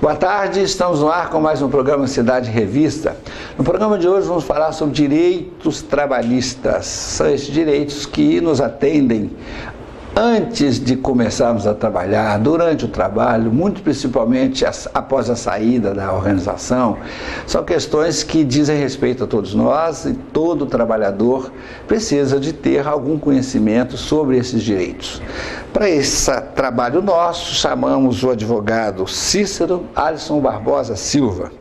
Boa tarde, estamos no ar com mais um programa Cidade Revista. No programa de hoje vamos falar sobre direitos trabalhistas. São esses direitos que nos atendem antes de começarmos a trabalhar, durante o trabalho, muito principalmente após a saída da organização. São questões que dizem respeito a todos nós e todo trabalhador precisa de ter algum conhecimento sobre esses direitos. Para esse trabalho nosso, chamamos o advogado Cícero Alisson Barbosa Silva.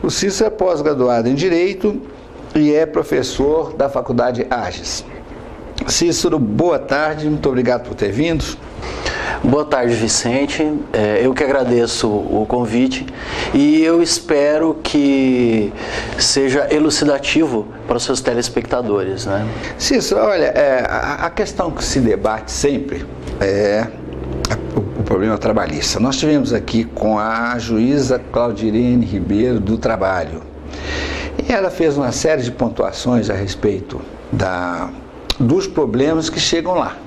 O Cícero é pós-graduado em Direito e é professor da Faculdade Ages. Cícero, boa tarde, muito obrigado por ter vindo. Boa tarde, Vicente. Eu que agradeço o convite e eu espero que seja elucidativo para os seus telespectadores, né? Cícero, olha, a questão que se debate sempre é o problema trabalhista. Nós tivemos aqui com a juíza Claudirene Ribeiro do Trabalho e ela fez uma série de pontuações a respeito dos problemas que chegam lá.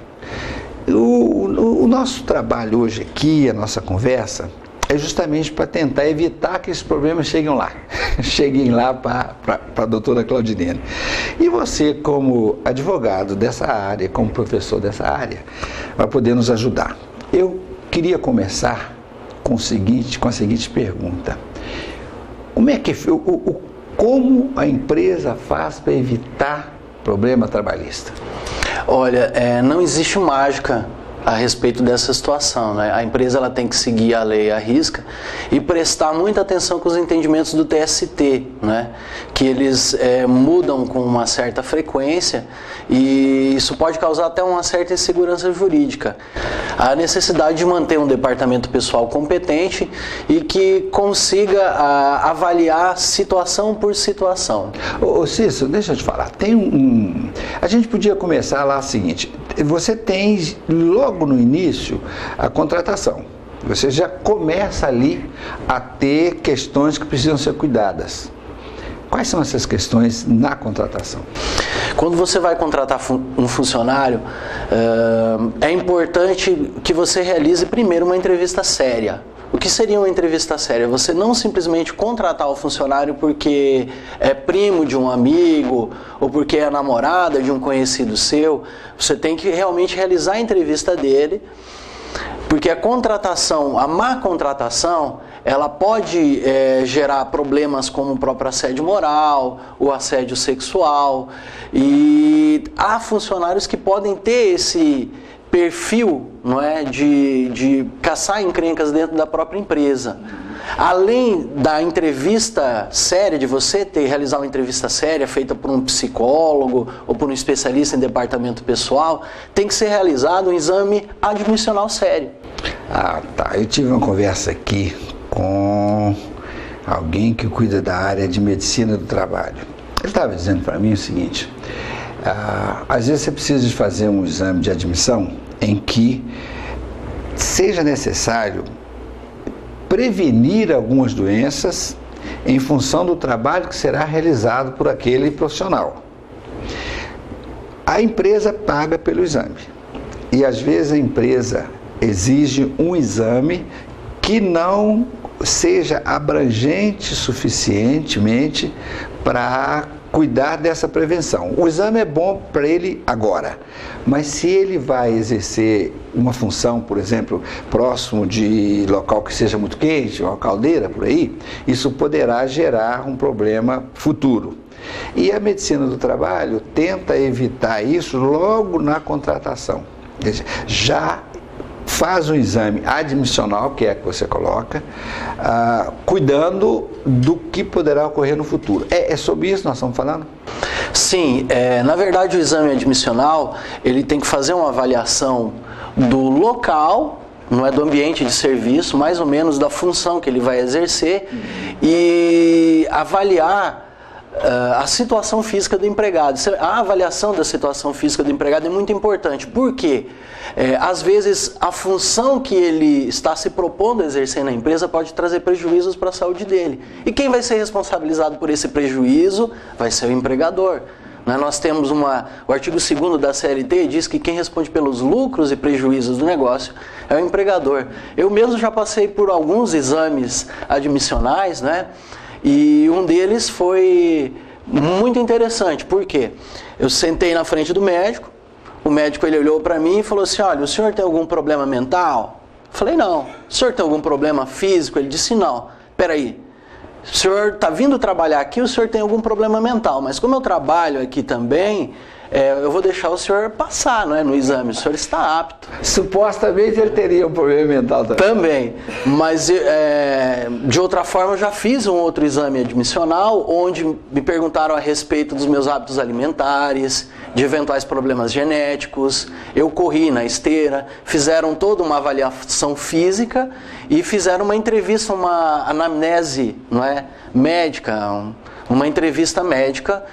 O nosso trabalho hoje aqui, a nossa conversa, é justamente para tentar evitar que esses problemas cheguem lá para a doutora Claudirene. E você, como advogado dessa área, como professor dessa área, vai poder nos ajudar. Eu queria começar com a seguinte pergunta. Como a empresa faz para evitar problema trabalhista? Olha, não existe mágica a respeito dessa situação, né? A empresa ela tem que seguir a lei à risca e prestar muita atenção com os entendimentos do TST, né? Que eles mudam com uma certa frequência e isso pode causar até uma certa insegurança jurídica. A necessidade de manter um departamento pessoal competente e que consiga avaliar situação por situação. Ô Cícero, deixa eu te falar, a gente podia começar lá o seguinte, você tem logo no início a contratação, você já começa ali a ter questões que precisam ser cuidadas. Quais são essas questões na contratação? Quando você vai contratar um funcionário, é importante que você realize primeiro uma entrevista séria. O que seria uma entrevista séria? Você não simplesmente contratar o funcionário porque é primo de um amigo ou porque é namorada de um conhecido seu. Você tem que realmente realizar a entrevista dele, porque a má contratação, ela pode gerar problemas como o próprio assédio moral, o assédio sexual, e há funcionários que podem ter esse perfil, não é, de caçar encrencas dentro da própria empresa. Além da entrevista séria, de você realizar uma entrevista séria feita por um psicólogo ou por um especialista em departamento pessoal, tem que ser realizado um exame admissional sério. Ah, tá. Eu tive uma conversa aqui com alguém que cuida da área de medicina do trabalho. Ele estava dizendo para mim o seguinte: às vezes você precisa de fazer um exame de admissão em que seja necessário prevenir algumas doenças em função do trabalho que será realizado por aquele profissional. A empresa paga pelo exame e às vezes a empresa exige um exame que não seja abrangente suficientemente para cuidar dessa prevenção. O exame é bom para ele agora, mas se ele vai exercer uma função, por exemplo, próximo de local que seja muito quente, uma caldeira por aí, isso poderá gerar um problema futuro. E a medicina do trabalho tenta evitar isso logo na contratação. Já faz um exame admissional, que é que você coloca, cuidando do que poderá ocorrer no futuro. É sobre isso que nós estamos falando? Sim, na verdade o exame admissional, ele tem que fazer uma avaliação do local, não é do ambiente de serviço, mais ou menos da função que ele vai exercer, e avaliar a situação física do empregado. A avaliação da situação física do empregado é muito importante. Por quê? Às vezes a função que ele está se propondo a exercer na empresa pode trazer prejuízos para a saúde dele. E quem vai ser responsabilizado por esse prejuízo vai ser o empregador. Nós temos o artigo 2º da CLT diz que quem responde pelos lucros e prejuízos do negócio é o empregador. Eu mesmo já passei por alguns exames admissionais, né? E um deles foi muito interessante. Por quê? Eu sentei na frente do médico, o médico ele olhou para mim e falou assim, olha, o senhor tem algum problema mental? Eu falei, não. O senhor tem algum problema físico? Ele disse, não. Peraí. O senhor está vindo trabalhar aqui, o senhor tem algum problema mental, mas como eu trabalho aqui também, eu vou deixar o senhor passar, não é, no exame, o senhor está apto. Supostamente ele teria um problema mental também. Também, mas de outra forma eu já fiz um outro exame admissional, onde me perguntaram a respeito dos meus hábitos alimentares, de eventuais problemas genéticos, eu corri na esteira, fizeram toda uma avaliação física e fizeram uma entrevista, uma anamnese, não é, médica, uma entrevista médica,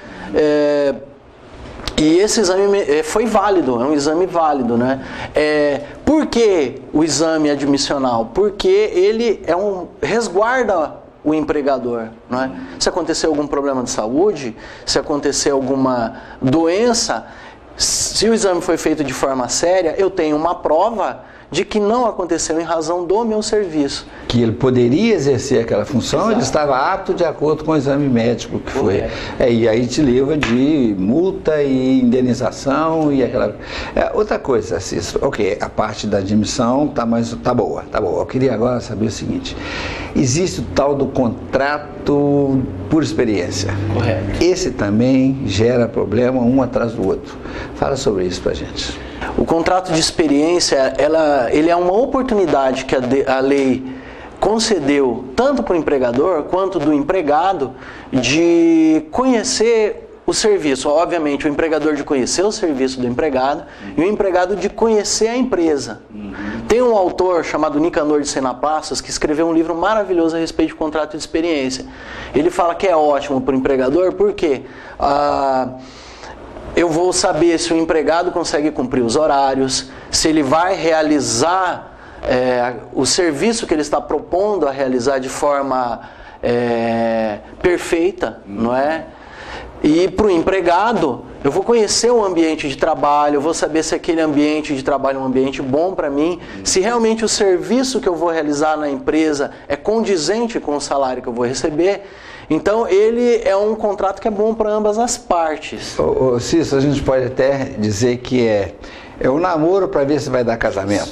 e esse exame foi válido, é um exame válido, né? Por que o exame admissional? Porque ele resguarda o empregador, não é? Se acontecer algum problema de saúde, se acontecer alguma doença, se o exame foi feito de forma séria, eu tenho uma prova de que não aconteceu em razão do meu serviço. Que ele poderia exercer aquela função, exato, ele estava apto de acordo com o exame médico que foi. E aí te livra de multa e indenização e aquela... outra coisa, Cícero, ok, a parte da admissão tá boa. Eu queria agora saber o seguinte, existe o tal do contrato por experiência. Correto. Esse também gera problema um atrás do outro. Fala sobre isso pra gente. O contrato de experiência, ele é uma oportunidade que a lei concedeu tanto para o empregador quanto do empregado de conhecer o serviço. Obviamente, o empregador de conhecer o serviço do empregado e o empregado de conhecer a empresa. Tem um autor chamado Nicanor de Sena Passos que escreveu um livro maravilhoso a respeito de contrato de experiência. Ele fala que é ótimo para o empregador porque eu vou saber se o empregado consegue cumprir os horários, se ele vai realizar o serviço que ele está propondo a realizar de forma perfeita, não é? E para o empregado, eu vou conhecer o ambiente de trabalho, eu vou saber se aquele ambiente de trabalho é um ambiente bom para mim, se realmente o serviço que eu vou realizar na empresa é condizente com o salário que eu vou receber. Então, ele é um contrato que é bom para ambas as partes. Cícero, a gente pode até dizer que é um namoro para ver se vai dar casamento.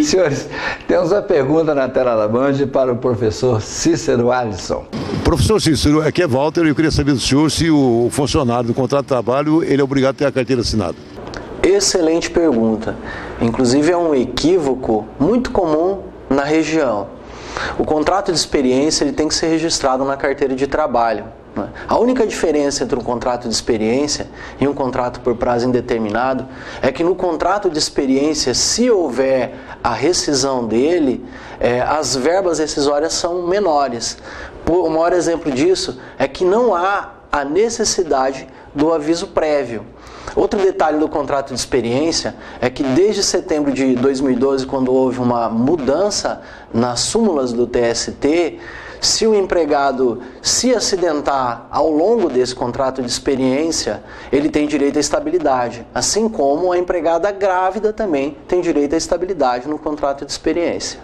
Senhores, temos uma pergunta na tela da Band para o professor Cícero Alisson. Professor Cícero, aqui é Walter, eu queria saber do senhor se o funcionário do contrato de trabalho ele é obrigado a ter a carteira assinada. Excelente pergunta. Inclusive é um equívoco muito comum na região. O contrato de experiência ele tem que ser registrado na carteira de trabalho. A única diferença entre um contrato de experiência e um contrato por prazo indeterminado é que no contrato de experiência, se houver a rescisão dele, as verbas rescisórias são menores. O maior exemplo disso é que não há a necessidade do aviso prévio. Outro detalhe do contrato de experiência é que desde setembro de 2012, quando houve uma mudança nas súmulas do TST, se o empregado se acidentar ao longo desse contrato de experiência, ele tem direito à estabilidade, assim como a empregada grávida também tem direito à estabilidade no contrato de experiência.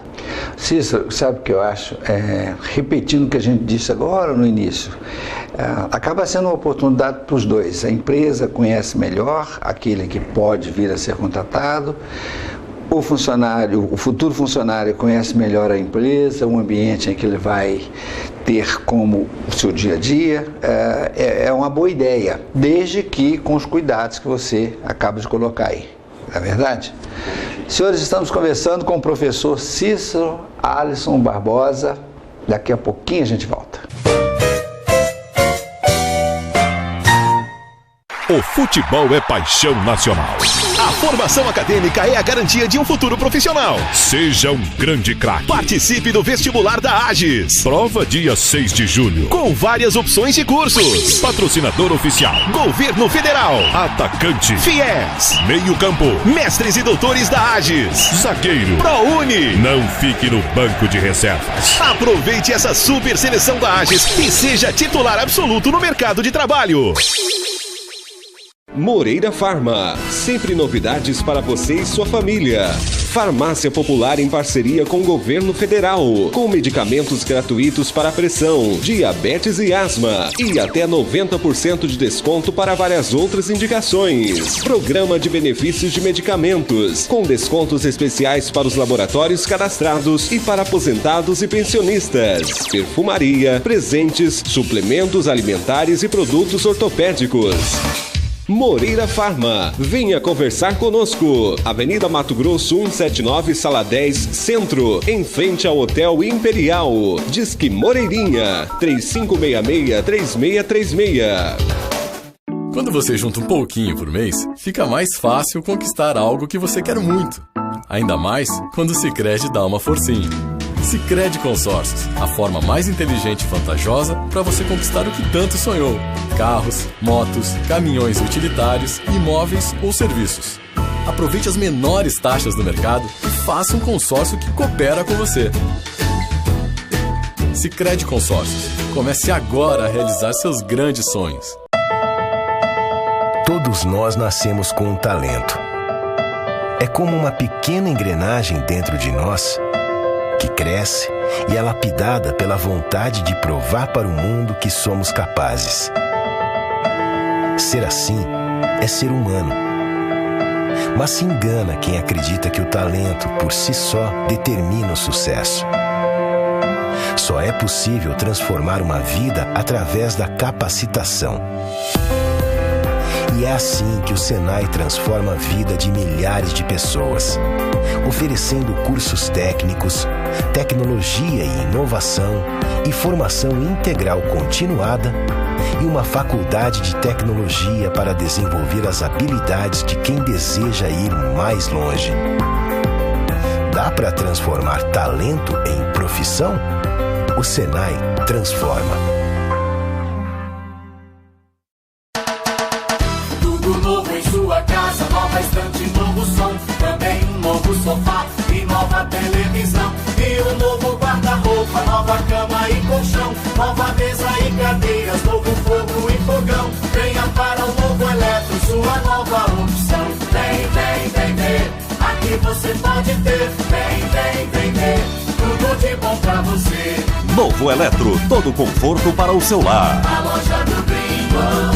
Cícero, sabe o que eu acho? Repetindo o que a gente disse agora no início, acaba sendo uma oportunidade para os dois. A empresa conhece melhor aquele que pode vir a ser contratado, o futuro funcionário conhece melhor a empresa, o ambiente em que ele vai ter como o seu dia a dia. É uma boa ideia, desde que com os cuidados que você acaba de colocar aí. Não é verdade? Senhores, estamos conversando com o professor Cícero Alisson Barbosa. Daqui a pouquinho a gente volta. O futebol é paixão nacional. A formação acadêmica é a garantia de um futuro profissional. Seja um grande craque. Participe do vestibular da AGES. Prova dia 6 de julho. Com várias opções de cursos. Patrocinador oficial: Governo Federal. Atacante: FIES. Meio campo: mestres e doutores da AGES. Zagueiro: ProUni. Não fique no banco de reservas. Aproveite essa super seleção da AGES e seja titular absoluto no mercado de trabalho. Moreira Farma, sempre novidades para você e sua família. Farmácia Popular em parceria com o Governo Federal, com medicamentos gratuitos para pressão, diabetes e asma e até 90% de desconto para várias outras indicações. Programa de benefícios de medicamentos, com descontos especiais para os laboratórios cadastrados e para aposentados e pensionistas. Perfumaria, presentes, suplementos alimentares e produtos ortopédicos. Moreira Farma, venha conversar conosco. Avenida Mato Grosso 179, Sala 10, Centro, em frente ao Hotel Imperial. Disque Moreirinha, 3566-3636. Quando você junta um pouquinho por mês, fica mais fácil conquistar algo que você quer muito. Ainda mais quando o Sicredi dá uma forcinha. Sicredi Consórcios, a forma mais inteligente e vantajosa para você conquistar o que tanto sonhou. Carros, motos, caminhões utilitários, imóveis ou serviços. Aproveite as menores taxas do mercado e faça um consórcio que coopera com você. Sicredi Consórcios. Comece agora a realizar seus grandes sonhos. Todos nós nascemos com um talento. É como uma pequena engrenagem dentro de nós que cresce e é lapidada pela vontade de provar para o mundo que somos capazes. Ser assim é ser humano. Mas se engana quem acredita que o talento por si só determina o sucesso. Só é possível transformar uma vida através da capacitação. E é assim que o Senai transforma a vida de milhares de pessoas, oferecendo cursos técnicos, tecnologia e inovação e formação integral continuada e uma faculdade de tecnologia para desenvolver as habilidades de quem deseja ir mais longe. Dá para transformar talento em profissão? O Senai transforma. Nova estante, novo som, também um novo sofá e nova televisão. E um novo guarda-roupa, nova cama e colchão, nova mesa e cadeiras, novo fogo e fogão. Venha para o Novo Eletro, sua nova opção. Vem, vem, vem ver, aqui você pode ter. Vem, vem, vem ver, tudo de bom pra você. Novo Eletro, todo conforto para o seu lar. A loja do Gringo.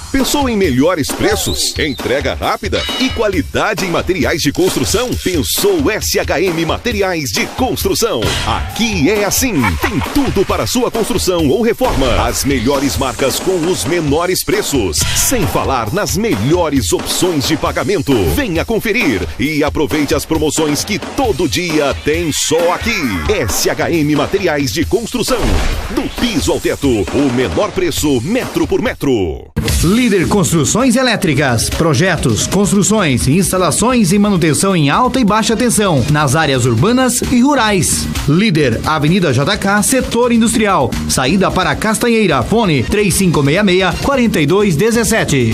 Pensou em melhores preços, entrega rápida e qualidade em materiais de construção? Pensou SHM Materiais de Construção. Aqui é assim. Tem tudo para sua construção ou reforma. As melhores marcas com os menores preços. Sem falar nas melhores opções de pagamento. Venha conferir e aproveite as promoções que todo dia tem só aqui. SHM Materiais de Construção. Do piso ao teto, o menor preço metro por metro. Líder Construções Elétricas, projetos, construções, instalações e manutenção em alta e baixa tensão, nas áreas urbanas e rurais. Líder, Avenida JK, Setor Industrial, saída para Castanheira, fone 3566-4217.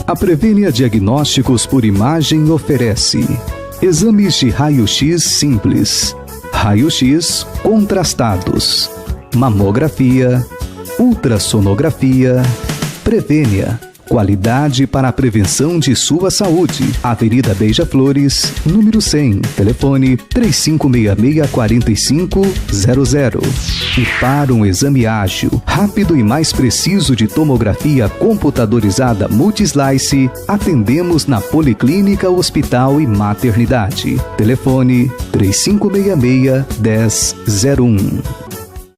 A Prevênia Diagnósticos por Imagem oferece exames de raio-x simples, raio-x contrastados, mamografia, ultrassonografia. Prevênia, qualidade para a prevenção de sua saúde. Avenida Beija-Flores, número 100, telefone 3566-4500. E para um exame ágil, rápido e mais preciso de tomografia computadorizada Multislice, atendemos na Policlínica, Hospital e Maternidade. Telefone 3566-1001.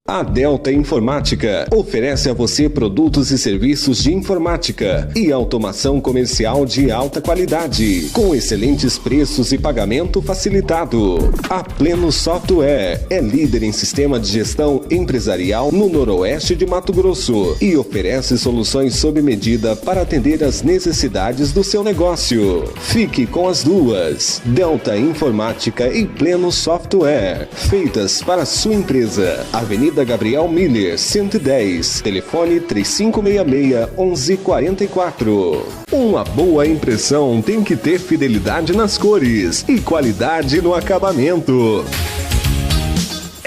A Delta Informática oferece a você produtos e serviços de informática e automação comercial de alta qualidade, com excelentes preços e pagamento facilitado. A Pleno Software é líder em sistema de gestão empresarial no noroeste de Mato Grosso e oferece soluções sob medida para atender às necessidades do seu negócio. Fique com as duas, Delta Informática e Pleno Software, feitas para a sua empresa. Avenida Gabriel Miller, 110, telefone 3566-1144. Uma boa impressão tem que ter fidelidade nas cores e qualidade no acabamento.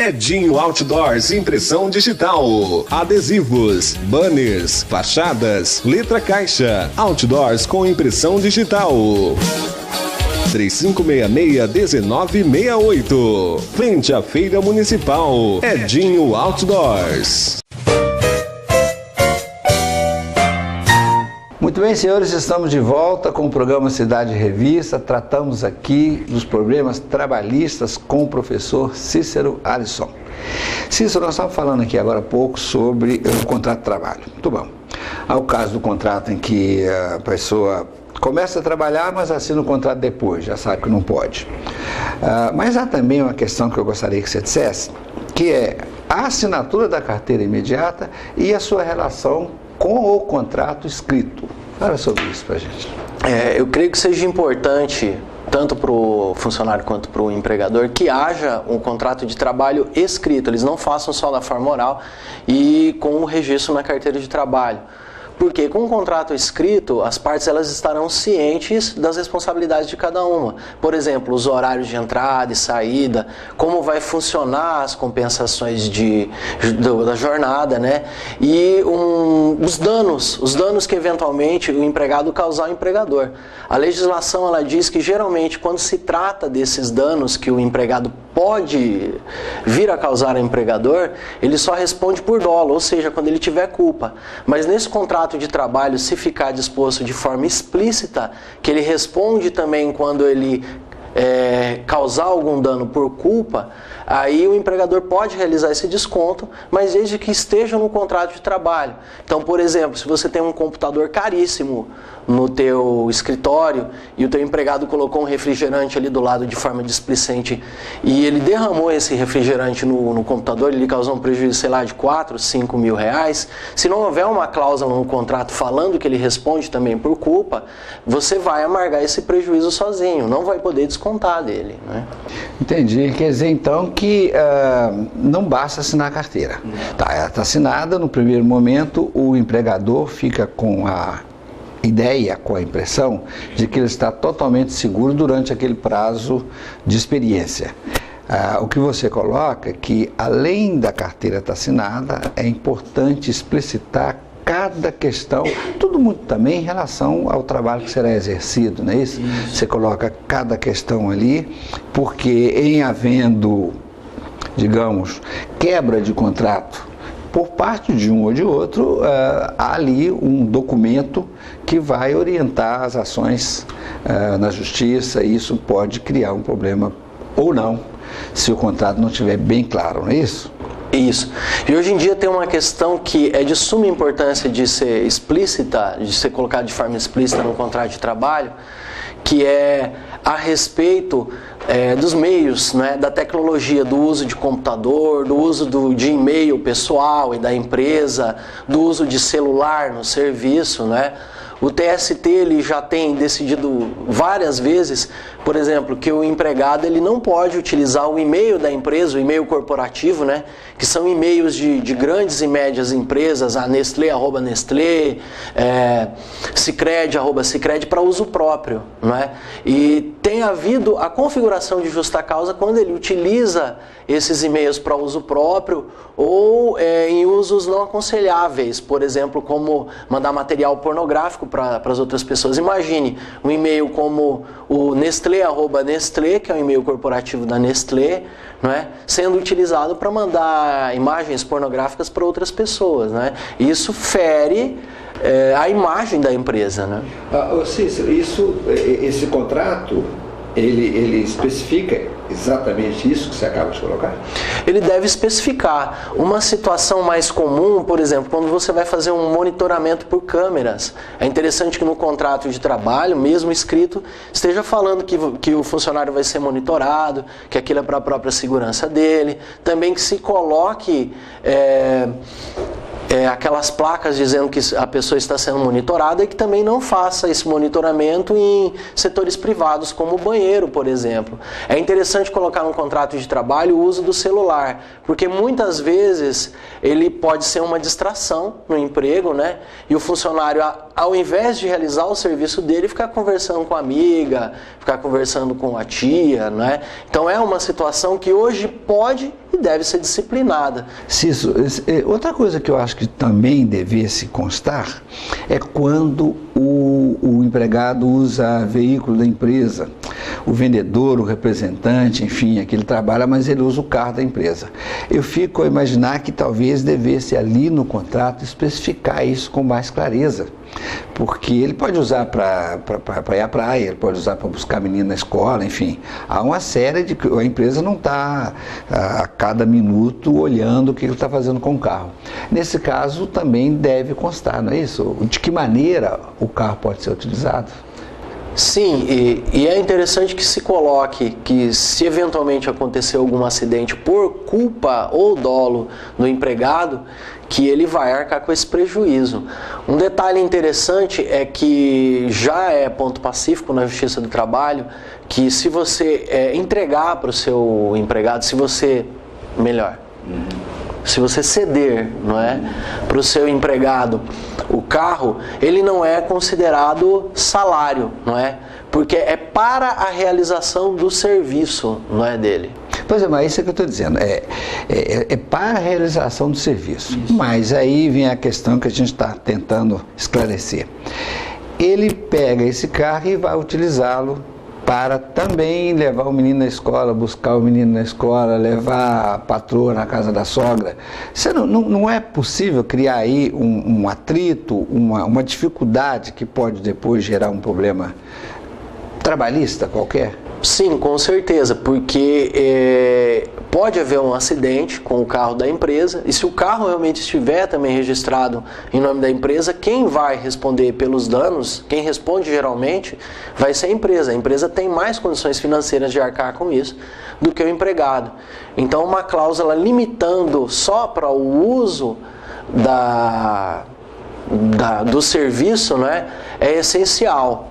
Edinho Outdoors Impressão Digital. Adesivos, banners, fachadas, letra caixa. Outdoors com impressão digital. 3566-1968. Frente à Feira Municipal. Edinho Outdoors. Muito bem, senhores, estamos de volta com o programa Cidade Revista. Tratamos aqui dos problemas trabalhistas com o professor Cícero Alisson. Cícero, nós estávamos falando aqui agora há pouco sobre o contrato de trabalho. Muito bom. Há o caso do contrato em que a pessoa começa a trabalhar, mas assina o contrato depois, já sabe que não pode. Mas há também uma questão que eu gostaria que você dissesse, que é a assinatura da carteira imediata e a sua relação com o contrato escrito. Fala sobre isso para a gente. Eu creio que seja importante, tanto para o funcionário quanto para o empregador, que haja um contrato de trabalho escrito. Eles não façam só da forma oral e com o registro na carteira de trabalho. Porque com o contrato escrito, as partes elas estarão cientes das responsabilidades de cada uma. Por exemplo, os horários de entrada e saída, como vai funcionar as compensações da jornada, né? E os danos que eventualmente o empregado causar ao empregador. A legislação ela diz que geralmente quando se trata desses danos que o empregado pode vir a causar ao empregador, ele só responde por dolo, ou seja, quando ele tiver culpa. Mas nesse contrato de trabalho, se ficar disposto de forma explícita, que ele responde também quando ele causar algum dano por culpa, aí o empregador pode realizar esse desconto, mas desde que esteja no contrato de trabalho. Então, por exemplo, se você tem um computador caríssimo no teu escritório e o teu empregado colocou um refrigerante ali do lado de forma displicente e ele derramou esse refrigerante no computador, ele causou um prejuízo, sei lá, de 4, 5 mil reais, se não houver uma cláusula no contrato falando que ele responde também por culpa, você vai amargar esse prejuízo sozinho, não vai poder descontar dele, né? Entendi. Quer dizer, então, que não basta assinar a carteira. Ela está assinada, no primeiro momento o empregador fica com a ideia, com a impressão de que ele está totalmente seguro durante aquele prazo de experiência. O que você coloca é que, além da carteira estar assinada, é importante explicitar cada questão, tudo muito também em relação ao trabalho que será exercido, não é isso? Você coloca cada questão ali, porque em havendo, digamos, quebra de contrato por parte de um ou de outro, há ali um documento que vai orientar as ações na justiça, e isso pode criar um problema ou não, se o contrato não estiver bem claro, não é isso? Isso. E hoje em dia tem uma questão que é de suma importância de ser explícita, de ser colocada de forma explícita no contrato de trabalho, que é a respeito dos meios, né, da tecnologia, do uso de computador, do uso de e-mail pessoal e da empresa, do uso de celular no serviço, né? O TST ele já tem decidido várias vezes, por exemplo, que o empregado ele não pode utilizar o e-mail da empresa, o e-mail corporativo, né, que são e-mails de grandes e médias empresas, a Nestlé, @Nestlé, Sicredi, @Sicredi, para uso próprio, não é? E tem havido a configuração de justa causa quando ele utiliza esses e-mails para uso próprio ou em usos não aconselháveis, por exemplo, como mandar material pornográfico para as outras pessoas. Imagine um e-mail como o Nestlé, @Nestlé, que é um e-mail corporativo da Nestlé, não é? Sendo utilizado para mandar imagens pornográficas para outras pessoas, né? Isso fere a imagem da empresa, né? Cícero, esse contrato, ele especifica exatamente isso que você acaba de colocar? Ele deve especificar. Uma situação mais comum, por exemplo, quando você vai fazer um monitoramento por câmeras. É interessante que no contrato de trabalho, mesmo escrito, esteja falando que o funcionário vai ser monitorado, que aquilo é para a própria segurança dele. Também que se coloque aquelas placas dizendo que a pessoa está sendo monitorada e que também não faça esse monitoramento em setores privados, como o banheiro, por exemplo. É interessante colocar no contrato de trabalho o uso do celular, porque muitas vezes ele pode ser uma distração no emprego, né? E o funcionário, ao invés de realizar o serviço dele, ficar conversando com a amiga, ficar conversando com a tia, né? Então é uma situação que hoje pode e deve ser disciplinada. Cícero, outra coisa que eu acho que também devesse constar é quando o empregado usa veículo da empresa, o vendedor, o representante, enfim, aquele trabalha, mas ele usa o carro da empresa. Eu fico a imaginar que talvez devesse ali no contrato especificar isso com mais clareza, porque ele pode usar para ir à praia, ele pode usar para buscar a menina na escola, enfim. Há uma série de... A empresa não está a cada minuto olhando o que ele está fazendo com o carro. Nesse caso também deve constar, não é isso? De que maneira o carro pode ser utilizado? Sim, e é interessante que se coloque que se eventualmente acontecer algum acidente por culpa ou dolo do empregado, que ele vai arcar com esse prejuízo. Um detalhe interessante é que já é ponto pacífico na Justiça do Trabalho que se você entregar para o seu empregado, se você ceder, não é, para o seu empregado o carro, ele não é considerado salário, não é? Porque é para a realização do serviço, não é dele. Pois é, mas isso é que eu estou dizendo, é para a realização do serviço. Isso. Mas aí vem a questão que a gente está tentando esclarecer. Ele pega esse carro e vai utilizá-lo para também levar o menino na escola, buscar o menino na escola, levar a patroa na casa da sogra. Isso não é possível criar aí um atrito, uma dificuldade que pode depois gerar um problema trabalhista qualquer? Sim, com certeza, porque pode haver um acidente com o carro da empresa e se o carro realmente estiver também registrado em nome da empresa, quem vai responder pelos danos, quem responde geralmente, vai ser a empresa. A empresa tem mais condições financeiras de arcar com isso do que o empregado. Então uma cláusula limitando só para o uso do serviço, né, é essencial.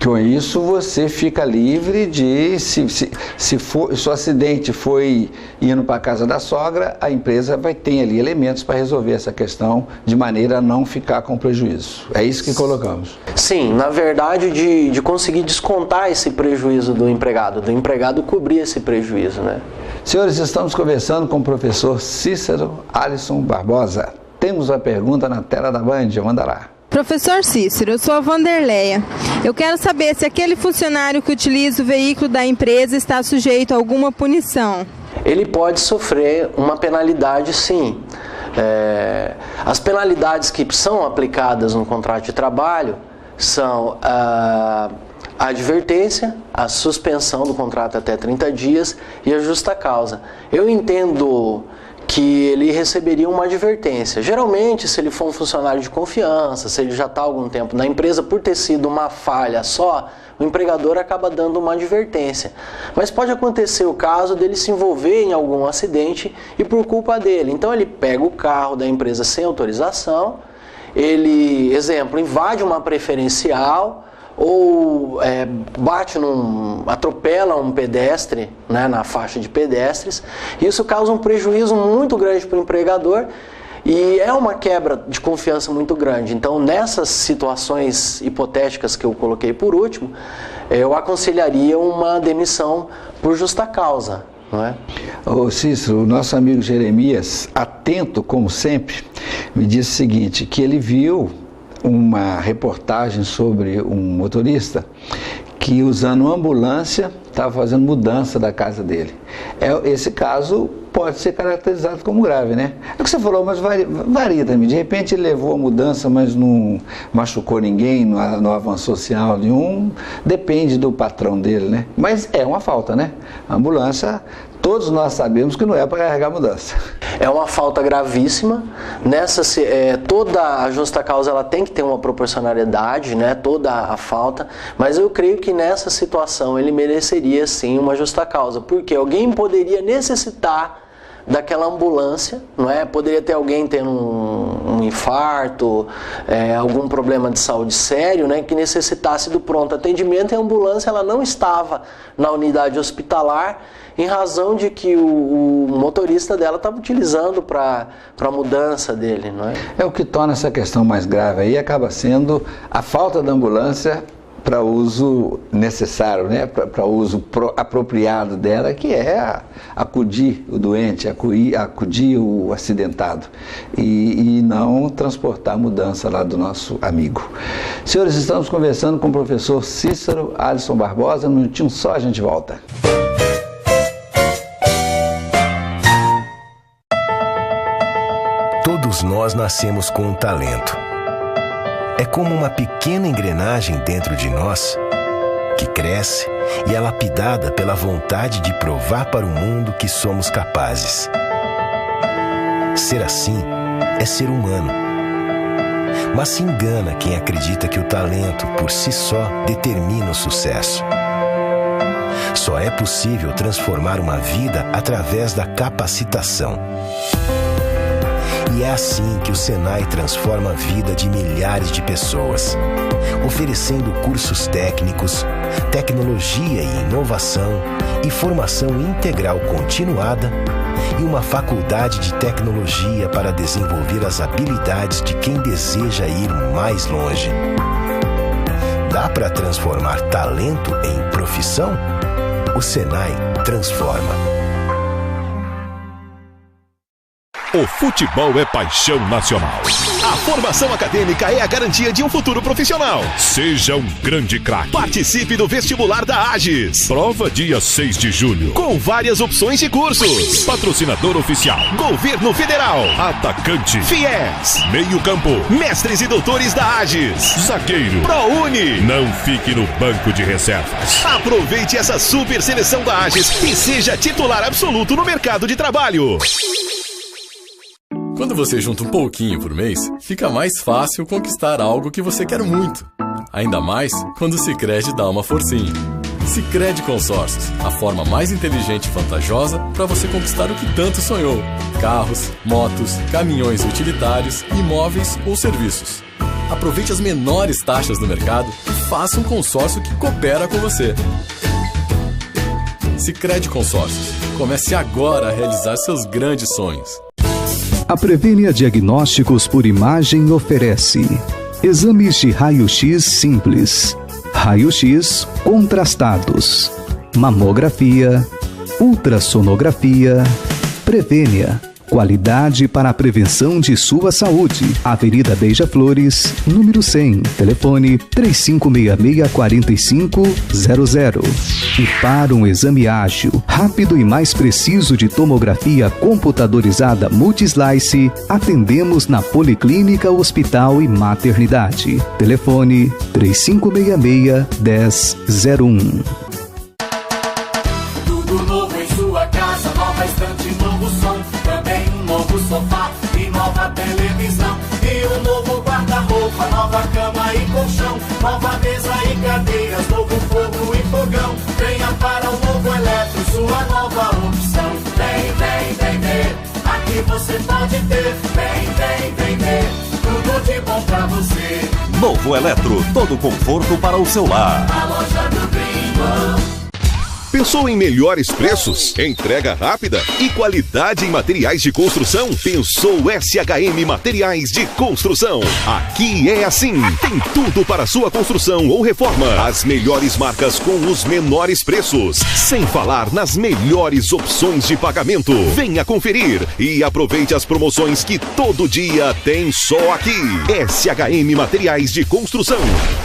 Com isso você fica livre de, se o acidente foi indo para a casa da sogra, a empresa vai ter ali elementos para resolver essa questão de maneira a não ficar com prejuízo. É isso que colocamos. Sim, na verdade de conseguir descontar esse prejuízo do empregado cobrir esse prejuízo, né? Senhores, estamos conversando com o professor Cícero Alisson Barbosa. Temos uma pergunta na tela da Band, manda lá. Professor Cícero, eu sou a Vanderleia. Eu quero saber se aquele funcionário que utiliza o veículo da empresa está sujeito a alguma punição. Ele pode sofrer uma penalidade, sim. As penalidades que são aplicadas no contrato de trabalho são a advertência, a suspensão do contrato até 30 dias e a justa causa. Eu entendo que ele receberia uma advertência. Geralmente, se ele for um funcionário de confiança, se ele já está há algum tempo na empresa, por ter sido uma falha só, o empregador acaba dando uma advertência. Mas pode acontecer o caso dele se envolver em algum acidente e por culpa dele. Então ele pega o carro da empresa sem autorização, ele, exemplo, invade uma preferencial, ou atropela um pedestre, né, na faixa de pedestres. Isso causa um prejuízo muito grande para o empregador e é uma quebra de confiança muito grande. Então, nessas situações hipotéticas que eu coloquei por último, eu aconselharia uma demissão por justa causa. Não é? Ô Cícero, o nosso amigo Jeremias, atento como sempre, me disse o seguinte, que ele viu uma reportagem sobre um motorista que usando uma ambulância estava fazendo mudança da casa dele. Esse caso pode ser caracterizado como grave, né? É o que você falou, mas varia também. De repente ele levou a mudança, mas não machucou ninguém, não avançou sinal nenhum. Depende do patrão dele, né? Mas é uma falta, né? A ambulância, todos nós sabemos que não é para carregar mudança. É uma falta gravíssima. Toda a justa causa ela tem que ter uma proporcionalidade, né? Toda a falta. Mas eu creio que nessa situação ele mereceria sim uma justa causa, porque alguém poderia necessitar daquela ambulância, não é? Poderia ter alguém tendo um infarto, algum problema de saúde sério, né, que necessitasse do pronto atendimento, e a ambulância ela não estava na unidade hospitalar em razão de que o motorista dela estava utilizando para a mudança dele, não é? O que torna essa questão mais grave aí acaba sendo a falta da ambulância para uso necessário, né? Para uso apropriado dela, que é acudir o doente, acudir o acidentado e não transportar a mudança lá do nosso amigo. Senhores, estamos conversando com o professor Cícero Alisson Barbosa. Um minutinho só, a gente volta. Todos nós nascemos com um talento. É como uma pequena engrenagem dentro de nós que cresce e é lapidada pela vontade de provar para o mundo que somos capazes. Ser assim é ser humano. Mas se engana quem acredita que o talento por si só determina o sucesso. Só é possível transformar uma vida através da capacitação. E é assim que o Senai transforma a vida de milhares de pessoas, oferecendo cursos técnicos, tecnologia e inovação e formação integral continuada e uma faculdade de tecnologia para desenvolver as habilidades de quem deseja ir mais longe. Dá para transformar talento em profissão? O Senai transforma. O futebol é paixão nacional. A formação acadêmica é a garantia de um futuro profissional. Seja um grande craque. Participe do vestibular da AGES. Prova dia 6 de julho. Com várias opções de cursos. Patrocinador oficial: Governo Federal. Atacante: FIES. Meio campo: mestres e doutores da AGES. Zagueiro: ProUni. Não fique no banco de reservas. Aproveite essa super seleção da AGES e seja titular absoluto no mercado de trabalho. Quando você junta um pouquinho por mês, fica mais fácil conquistar algo que você quer muito. Ainda mais quando o Sicredi dá uma forcinha. Sicredi Consórcios, a forma mais inteligente e vantajosa para você conquistar o que tanto sonhou. Carros, motos, caminhões utilitários, imóveis ou serviços. Aproveite as menores taxas do mercado e faça um consórcio que coopera com você. Sicredi Consórcios. Comece agora a realizar seus grandes sonhos. A Prevenia Diagnósticos por Imagem oferece exames de raio-x simples, raio-x contrastados, mamografia, ultrassonografia. Prevenia, qualidade para a prevenção de sua saúde. Avenida Beija-Flores, número 100, telefone 3566-4500. E para um exame ágil, rápido e mais preciso de tomografia computadorizada Multislice, atendemos na Policlínica, Hospital e Maternidade. Telefone 3566-1001. Tudo novo em sua casa, nova estante, novo som, também um novo sofá e nova televisão. E um novo guarda-roupa, nova cama e colchão, nova mesa e cadeiras, novo fogo e fogão. Venha para o Novo Eletro, sua nova opção. Vem, vem, vem ver, aqui você pode ter. Vem, vem, vem ver, tudo de bom pra você. Novo Eletro, todo conforto para o seu lar. A loja do Gringo. Pensou em melhores preços, entrega rápida e qualidade em materiais de construção? Pensou SHM Materiais de Construção. Aqui é assim. Tem tudo para sua construção ou reforma. As melhores marcas com os menores preços. Sem falar nas melhores opções de pagamento. Venha conferir e aproveite as promoções que todo dia tem só aqui. SHM Materiais de Construção.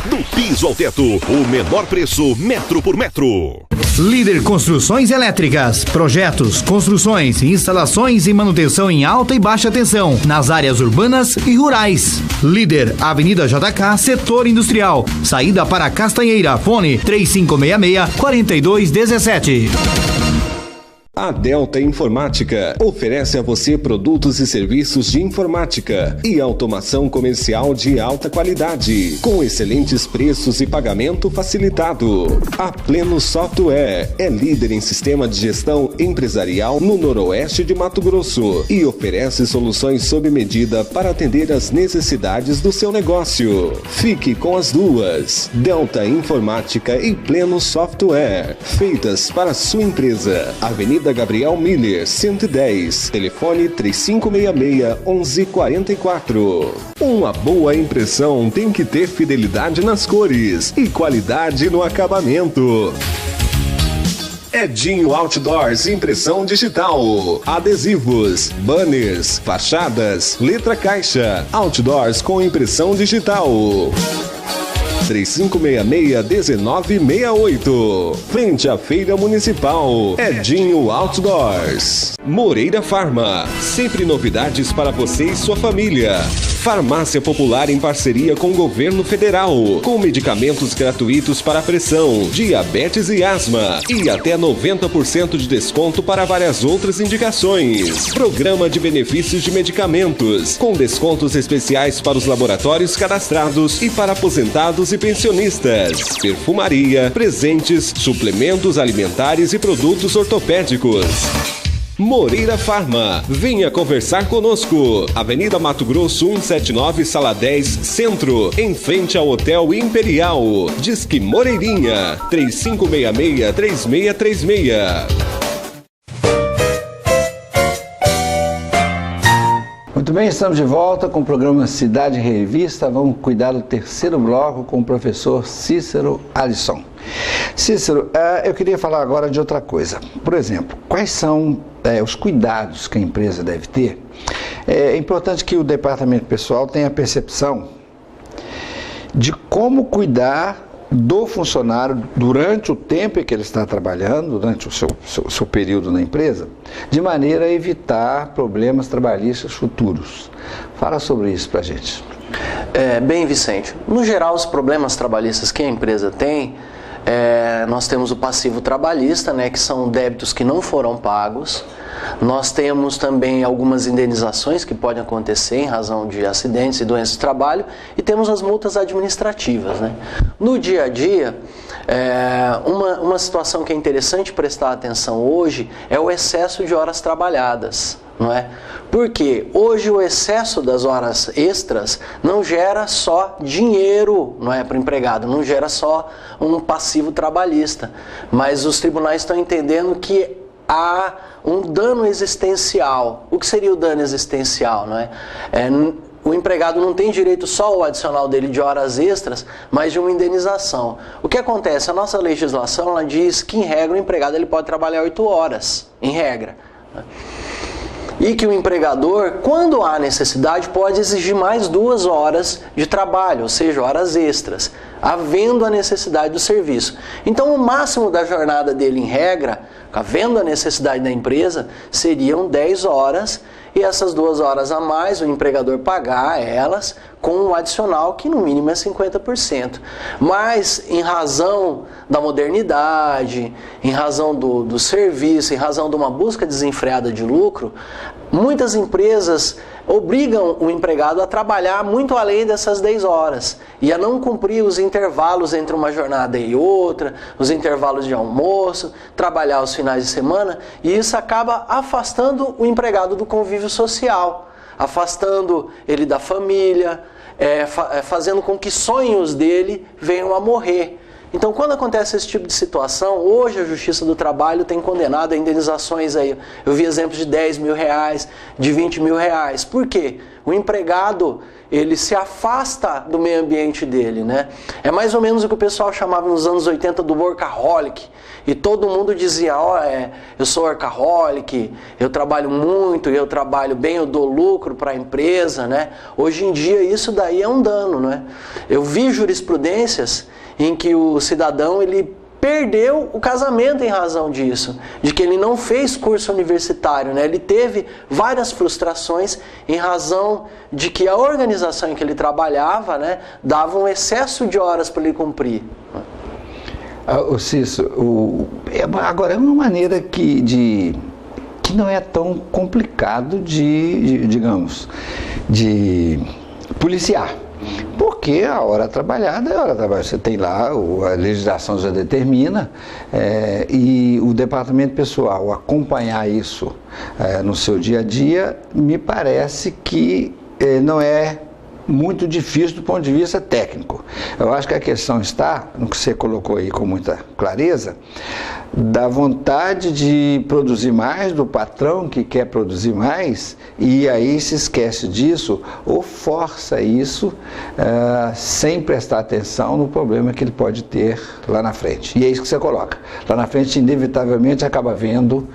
Do piso ao teto, o menor preço metro por metro. Líder Construções Elétricas, projetos, construções, instalações e manutenção em alta e baixa tensão, nas áreas urbanas e rurais. Líder, Avenida JK, Setor Industrial, saída para Castanheira, fone 3566-4217. A Delta Informática oferece a você produtos e serviços de informática e automação comercial de alta qualidade, com excelentes preços e pagamento facilitado. A Pleno Software é líder em sistema de gestão empresarial no noroeste de Mato Grosso e oferece soluções sob medida para atender às necessidades do seu negócio. Fique com as duas, Delta Informática e Pleno Software, feitas para a sua empresa. Avenida Gabriel Miller, 110, telefone 3566-1144. Uma boa impressão tem que ter fidelidade nas cores e qualidade no acabamento. Edinho Outdoors Impressão Digital. Adesivos, banners, fachadas, letra caixa. Outdoors com impressão digital. 3566-1968. Frente à Feira Municipal. Edinho Outdoors. Moreira Farma. Sempre novidades para você e sua família. Farmácia Popular em parceria com o Governo Federal. Com medicamentos gratuitos para pressão, diabetes e asma. E até 90% de desconto para várias outras indicações. Programa de benefícios de medicamentos. Com descontos especiais para os laboratórios cadastrados e para aposentados e pensionistas. Perfumaria, presentes, suplementos alimentares e produtos ortopédicos. Moreira Farma. Venha conversar conosco. Avenida Mato Grosso 179, Sala 10, Centro, em frente ao Hotel Imperial. Disque Moreirinha 3566-3636. Muito bem, estamos de volta com o programa Cidade Revista. Vamos cuidar do terceiro bloco com o professor Cícero Alisson. Cícero, eu queria falar agora de outra coisa. Por exemplo, quais são os cuidados que a empresa deve ter? É importante que o departamento pessoal tenha a percepção de como cuidar do funcionário durante o tempo em que ele está trabalhando, durante o seu período na empresa, de maneira a evitar problemas trabalhistas futuros. Fala sobre isso para a gente. Bem, Vicente, no geral os problemas trabalhistas que a empresa tem, nós temos o passivo trabalhista, né, que são débitos que não foram pagos. Nós temos também algumas indenizações que podem acontecer em razão de acidentes e doenças de trabalho, e temos as multas administrativas, né? No dia a dia, uma situação que é interessante prestar atenção hoje é o excesso de horas trabalhadas, não é? Porque hoje o excesso das horas extras não gera só dinheiro, não é, para o empregado, não gera só um passivo trabalhista, mas os tribunais estão entendendo que há um dano existencial. O que seria o dano existencial, não é? O empregado não tem direito só ao adicional dele de horas extras, mas de uma indenização. O que acontece? A nossa legislação ela diz que, em regra, o empregado ele pode trabalhar 8 horas, em regra. E que o empregador, quando há necessidade, pode exigir mais 2 horas de trabalho, ou seja, horas extras, havendo a necessidade do serviço. Então, o máximo da jornada dele, em regra, havendo a necessidade da empresa, seriam 10 horas, e essas 2 horas a mais, o empregador pagar elas com um adicional que no mínimo é 50%. Mas em razão da modernidade, em razão do serviço, em razão de uma busca desenfreada de lucro, muitas empresas obrigam o empregado a trabalhar muito além dessas 10 horas e a não cumprir os intervalos entre uma jornada e outra, os intervalos de almoço, trabalhar os finais de semana, e isso acaba afastando o empregado do convívio social, afastando ele da família, fazendo com que sonhos dele venham a morrer. Então, quando acontece esse tipo de situação, hoje a Justiça do Trabalho tem condenado a indenizações aí. Eu vi exemplos de 10 mil reais, de 20 mil reais. Por quê? O empregado, ele se afasta do meio ambiente dele, né? É mais ou menos o que o pessoal chamava nos anos 80 do workaholic. E todo mundo dizia, eu sou workaholic, eu trabalho muito, eu trabalho bem, eu dou lucro para a empresa, né? Hoje em dia isso daí é um dano, né? Eu vi jurisprudências em que o cidadão ele perdeu o casamento em razão disso, de que ele não fez curso universitário, né? Ele teve várias frustrações em razão de que a organização em que ele trabalhava, né, dava um excesso de horas para ele cumprir. Cícero, agora é uma maneira que não é tão complicado digamos, de policiar. Porque a hora trabalhada é hora trabalhada. Você tem lá, a legislação já determina, e o departamento pessoal acompanhar isso no seu dia a dia, me parece que não é muito difícil do ponto de vista técnico. Eu acho que a questão está, no que você colocou aí com muita clareza, da vontade de produzir mais, do patrão que quer produzir mais, e aí se esquece disso ou força isso sem prestar atenção no problema que ele pode ter lá na frente. E é isso que você coloca. Lá na frente, inevitavelmente, acaba havendo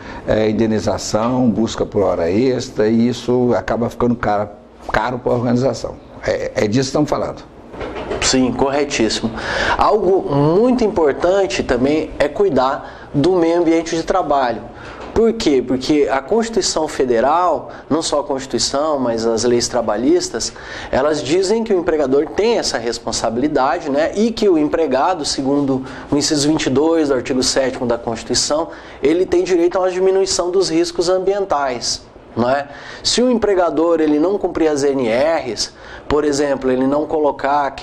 indenização, busca por hora extra, e isso acaba ficando caro para a organização. É disso que estamos falando. Sim, corretíssimo. Algo muito importante também é cuidar do meio ambiente de trabalho. Por quê? Porque a Constituição Federal, não só a Constituição, mas as leis trabalhistas, elas dizem que o empregador tem essa responsabilidade, né? E que o empregado, segundo o inciso 22 do artigo 7º da Constituição, ele tem direito a uma diminuição dos riscos ambientais. Não é? Se o empregador ele não cumprir as NRs, por exemplo, ele não colocar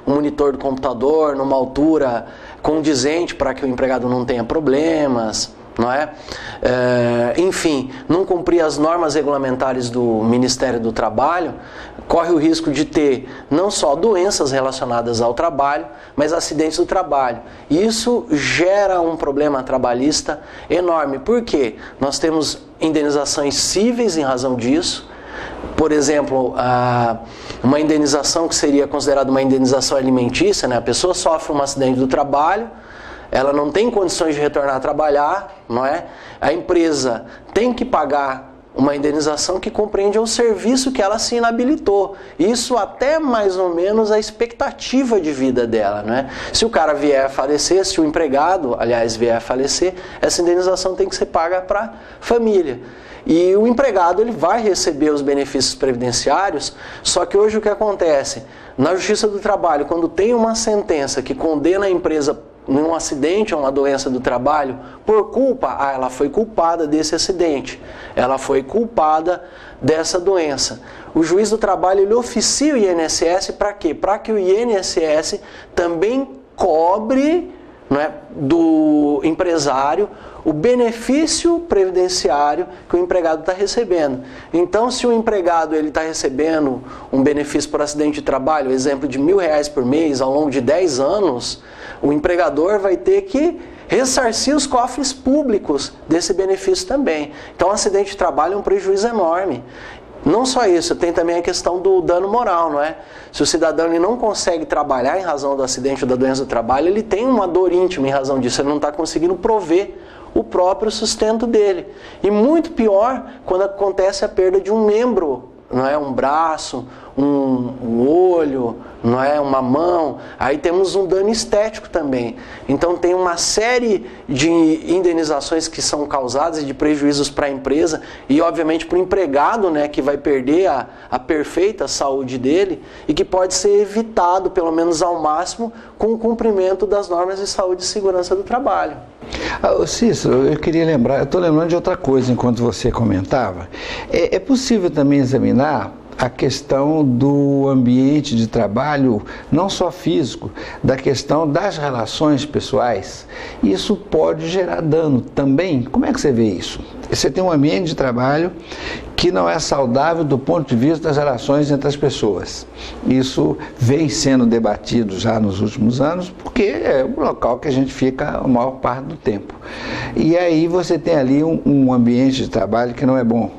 um monitor do computador numa altura condizente para que o empregado não tenha problemas, não é? Enfim, não cumprir as normas regulamentares do Ministério do Trabalho, corre o risco de ter não só doenças relacionadas ao trabalho, mas acidentes do trabalho. E isso gera um problema trabalhista enorme. Por quê? Nós temos indenizações cíveis em razão disso. Por exemplo, uma indenização que seria considerada uma indenização alimentícia, né? A pessoa sofre um acidente do trabalho, ela não tem condições de retornar a trabalhar, não é? A empresa tem que pagar uma indenização que compreende o serviço que ela se inabilitou. Isso até mais ou menos a expectativa de vida dela, né? Se o cara vier a falecer, se o empregado, aliás, vier a falecer, essa indenização tem que ser paga para a família. E o empregado ele vai receber os benefícios previdenciários, só que hoje o que acontece? Na Justiça do Trabalho, quando tem uma sentença que condena a empresa num acidente ou uma doença do trabalho, por culpa, ela foi culpada desse acidente, ela foi culpada dessa doença. O juiz do trabalho ele oficia o INSS para quê? Para que o INSS também cobre, não é, do empresário o benefício previdenciário que o empregado está recebendo. Então, se o empregado está recebendo um benefício por acidente de trabalho, exemplo de R$1.000 por mês ao longo de 10 anos, o empregador vai ter que ressarcir os cofres públicos desse benefício também. Então, o acidente de trabalho é um prejuízo enorme. Não só isso, tem também a questão do dano moral, não é? Se o cidadão ele não consegue trabalhar em razão do acidente ou da doença do trabalho, ele tem uma dor íntima em razão disso, ele não está conseguindo prover o próprio sustento dele. E muito pior quando acontece a perda de um membro, não é? Um braço, um olho, não é? Uma mão. Aí temos um dano estético também. Então tem uma série de indenizações que são causadas e de prejuízos para a empresa e obviamente para o empregado, né, que vai perder a perfeita saúde dele e que pode ser evitado, pelo menos ao máximo, com o cumprimento das normas de saúde e segurança do trabalho. Cícero, eu queria lembrar, eu estou lembrando de outra coisa enquanto você comentava. É possível também examinar a questão do ambiente de trabalho, não só físico, da questão das relações pessoais. Isso pode gerar dano também. Como é que você vê isso? Você tem um ambiente de trabalho que não é saudável do ponto de vista das relações entre as pessoas. Isso vem sendo debatido já nos últimos anos, porque é o local que a gente fica a maior parte do tempo. E aí você tem ali um ambiente de trabalho que não é bom.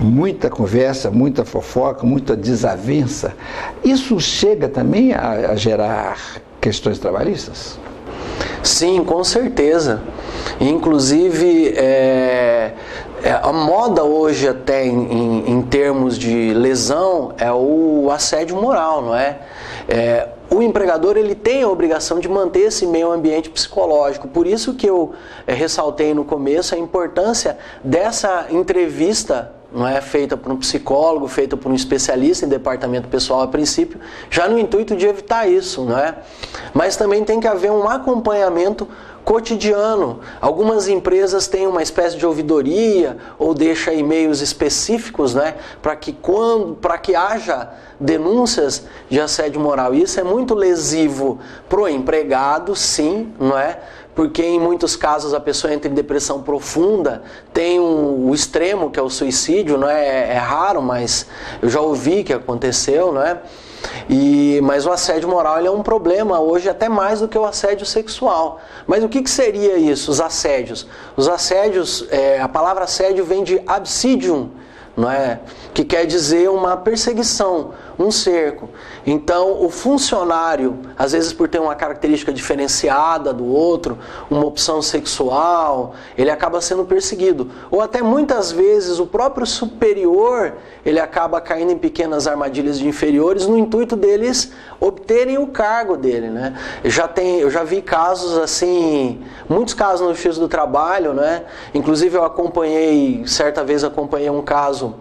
Muita conversa, muita fofoca, muita desavença. Isso chega também a gerar questões trabalhistas? Sim, com certeza. Inclusive, a moda hoje até em termos de lesão é o assédio moral, não é? O empregador ele tem a obrigação de manter esse meio ambiente psicológico. Por isso que eu ressaltei no começo a importância dessa entrevista não é feita por um psicólogo, feita por um especialista em departamento pessoal a princípio, já no intuito de evitar isso, não é? Mas também tem que haver um acompanhamento cotidiano. Algumas empresas têm uma espécie de ouvidoria ou deixa e-mails específicos, né, para que haja denúncias de assédio moral. Isso é muito lesivo pro empregado, sim, não é? Porque em muitos casos a pessoa entra em depressão profunda, tem o extremo que é o suicídio, não é? É raro, mas eu já ouvi que aconteceu, não é? Mas o assédio moral ele é um problema hoje até mais do que o assédio sexual. Mas o que seria isso, os assédios? Os assédios, a palavra assédio vem de absidium, não é? Que quer dizer uma perseguição, um cerco. Então, o funcionário, às vezes por ter uma característica diferenciada do outro, uma opção sexual, ele acaba sendo perseguido. Ou até muitas vezes o próprio superior, ele acaba caindo em pequenas armadilhas de inferiores no intuito deles obterem o cargo dele, né? Eu já vi casos assim, muitos casos no Justiça do Trabalho, né? Inclusive certa vez acompanhei um caso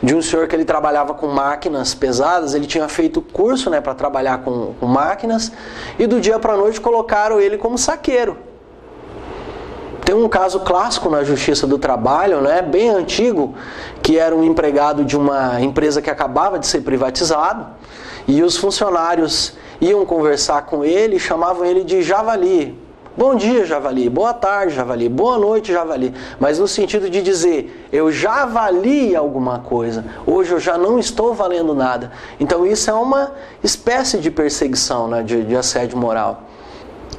de um senhor que ele trabalhava com máquinas pesadas, ele tinha feito curso, né, para trabalhar com máquinas, e do dia para a noite colocaram ele como saqueiro. Tem um caso clássico na Justiça do Trabalho, né, bem antigo, que era um empregado de uma empresa que acabava de ser privatizado, e os funcionários iam conversar com ele e chamavam ele de javali. Bom dia, javali. Boa tarde, javali. Boa noite, javali. Mas no sentido de dizer, eu já vali alguma coisa. Hoje eu já não estou valendo nada. Então isso é uma espécie de perseguição, né, de assédio moral.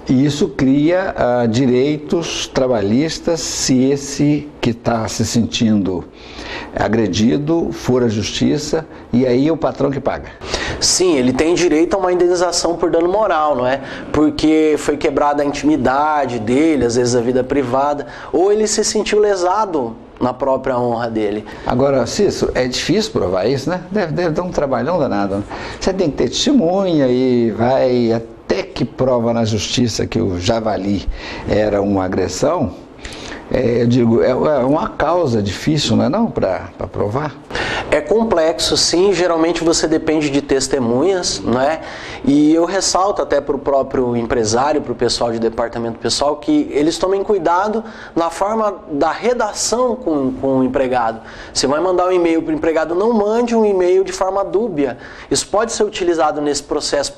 E isso cria direitos trabalhistas se esse que está se sentindo agredido for à justiça, e aí é o patrão que paga. Sim, ele tem direito a uma indenização por dano moral, não é? Porque foi quebrada a intimidade dele, às vezes a vida privada, ou ele se sentiu lesado na própria honra dele. Agora, Cícero, é difícil provar isso, né? Deve dar um trabalhão danado. Você tem que ter testemunha e vai até que prova na justiça que o javali era uma agressão. Eu digo, é uma causa difícil, não é não, para provar? É complexo, sim. Geralmente você depende de testemunhas, não é? E eu ressalto até para o próprio empresário, para o pessoal de departamento pessoal, que eles tomem cuidado na forma da redação com o empregado. Você vai mandar um e-mail para o empregado, não mande um e-mail de forma dúbia. Isso pode ser utilizado nesse processo.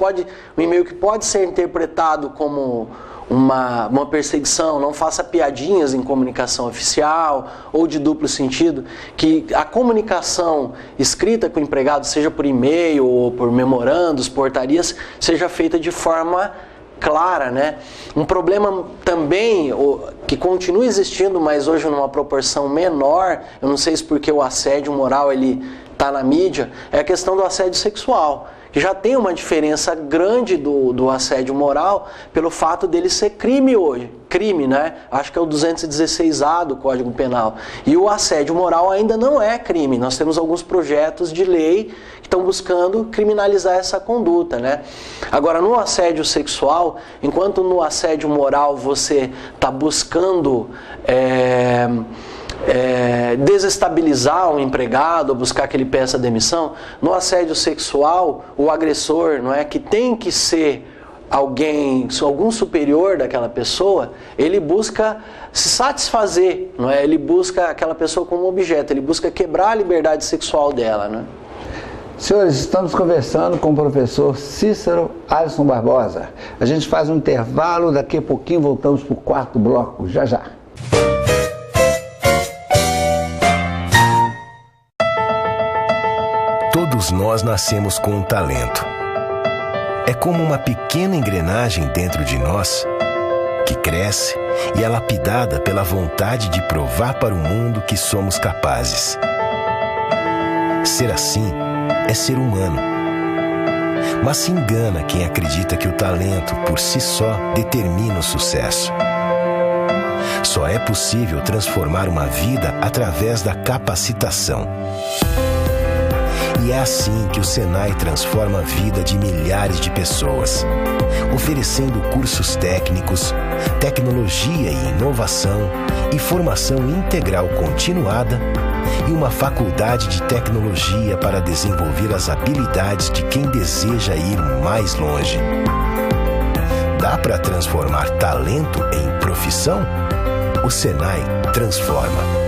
Um e-mail que pode ser interpretado como uma perseguição, não faça piadinhas em comunicação oficial ou de duplo sentido, que a comunicação escrita com o empregado, seja por e-mail ou por memorandos, portarias, seja feita de forma clara, né? Um problema também que continua existindo, mas hoje numa proporção menor, eu não sei se porque o assédio moral ele está na mídia, é a questão do assédio sexual. Que já tem uma diferença grande do assédio moral pelo fato dele ser crime hoje. Crime, né? Acho que é o 216A do Código Penal. E o assédio moral ainda não é crime. Nós temos alguns projetos de lei que estão buscando criminalizar essa conduta, né? Agora, no assédio sexual, enquanto no assédio moral você está buscando desestabilizar o empregado, ou buscar que ele peça demissão, no assédio sexual, o agressor, não é, que tem que ser algum superior daquela pessoa, ele busca se satisfazer, não é? Ele busca aquela pessoa como objeto, ele busca quebrar a liberdade sexual dela, né? Senhores, estamos conversando com o professor Cícero Alisson Barbosa. A gente faz um intervalo, daqui a pouquinho voltamos para o quarto bloco, já já. Todos nós nascemos com um talento. É como uma pequena engrenagem dentro de nós que cresce e é lapidada pela vontade de provar para o mundo que somos capazes. Ser assim é ser humano. Mas se engana quem acredita que o talento por si só determina o sucesso. Só é possível transformar uma vida através da capacitação. E é assim que o Senai transforma a vida de milhares de pessoas, oferecendo cursos técnicos, tecnologia e inovação e formação integral continuada e uma faculdade de tecnologia para desenvolver as habilidades de quem deseja ir mais longe. Dá para transformar talento em profissão? O Senai transforma.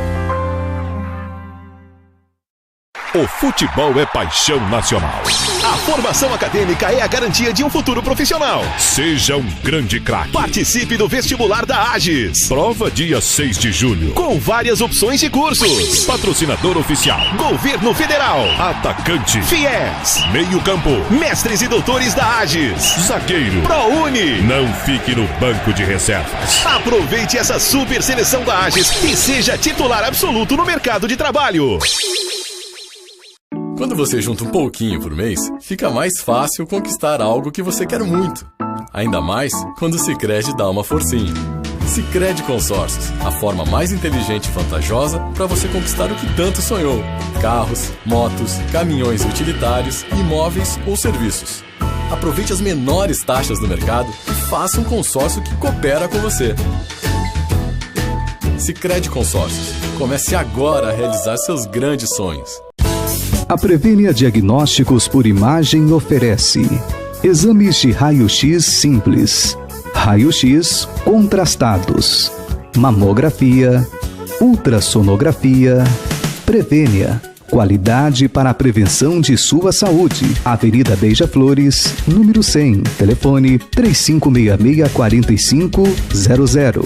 O futebol é paixão nacional. A formação acadêmica é a garantia de um futuro profissional. Seja um grande craque. Participe do vestibular da AGES. Prova dia 6 de julho. Com várias opções de cursos. Patrocinador oficial: Governo Federal. Atacante: FIES. Meio campo: mestres e doutores da AGES. Zagueiro: ProUni. Não fique no banco de reservas. Aproveite essa super seleção da AGES e seja titular absoluto no mercado de trabalho. Quando você junta um pouquinho por mês, fica mais fácil conquistar algo que você quer muito. Ainda mais quando o Sicredi dá uma forcinha. Sicredi Consórcios, a forma mais inteligente e vantajosa para você conquistar o que tanto sonhou. Carros, motos, caminhões utilitários, imóveis ou serviços. Aproveite as menores taxas do mercado e faça um consórcio que coopera com você. Sicredi Consórcios. Comece agora a realizar seus grandes sonhos. A Prevênia Diagnósticos por Imagem oferece exames de raio-x simples, raio-x contrastados, mamografia, ultrassonografia. Prevênia, qualidade para a prevenção de sua saúde. Avenida Beija-Flores, número 100, telefone 3566-4500.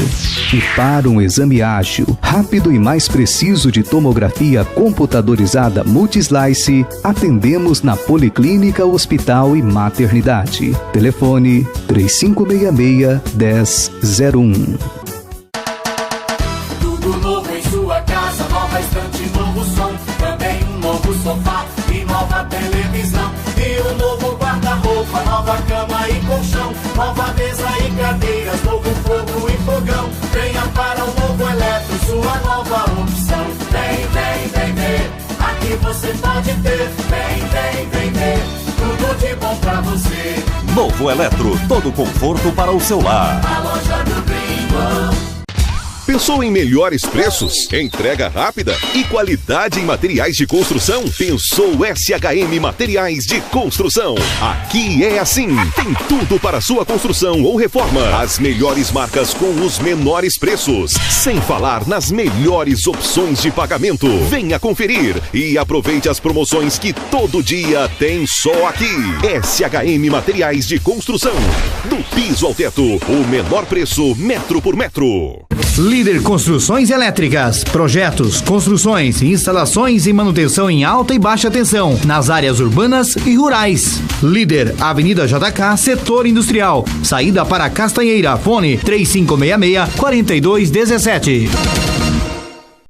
E para um exame ágil, rápido e mais preciso de tomografia computadorizada Multislice, atendemos na Policlínica, Hospital e Maternidade. Telefone 3566-1001. Tudo novo em sua casa, nova estante, novo som, também um novo sofá e nova televisão. E um novo guarda-roupa, nova cama e colchão, nova mesa e cadeiras, novo fogo e fogão. Venha para o Novo Eletro, sua nova opção. Vem, vem, vem ver, aqui você pode ter. Vem, vem, vem ver, tudo de bom pra você. Novo Eletro, todo conforto para o seu lar. A loja do Gringo. Pensou em melhores preços, entrega rápida e qualidade em materiais de construção? Pensou SHM Materiais de Construção. Aqui é assim. Tem tudo para sua construção ou reforma. As melhores marcas com os menores preços. Sem falar nas melhores opções de pagamento. Venha conferir e aproveite as promoções que todo dia tem só aqui. SHM Materiais de Construção. Do piso ao teto, o menor preço metro por metro. Líder Construções Elétricas, projetos, construções, instalações e manutenção em alta e baixa tensão, nas áreas urbanas e rurais. Líder, Avenida JK, Setor Industrial, saída para Castanheira, fone 3566-4217.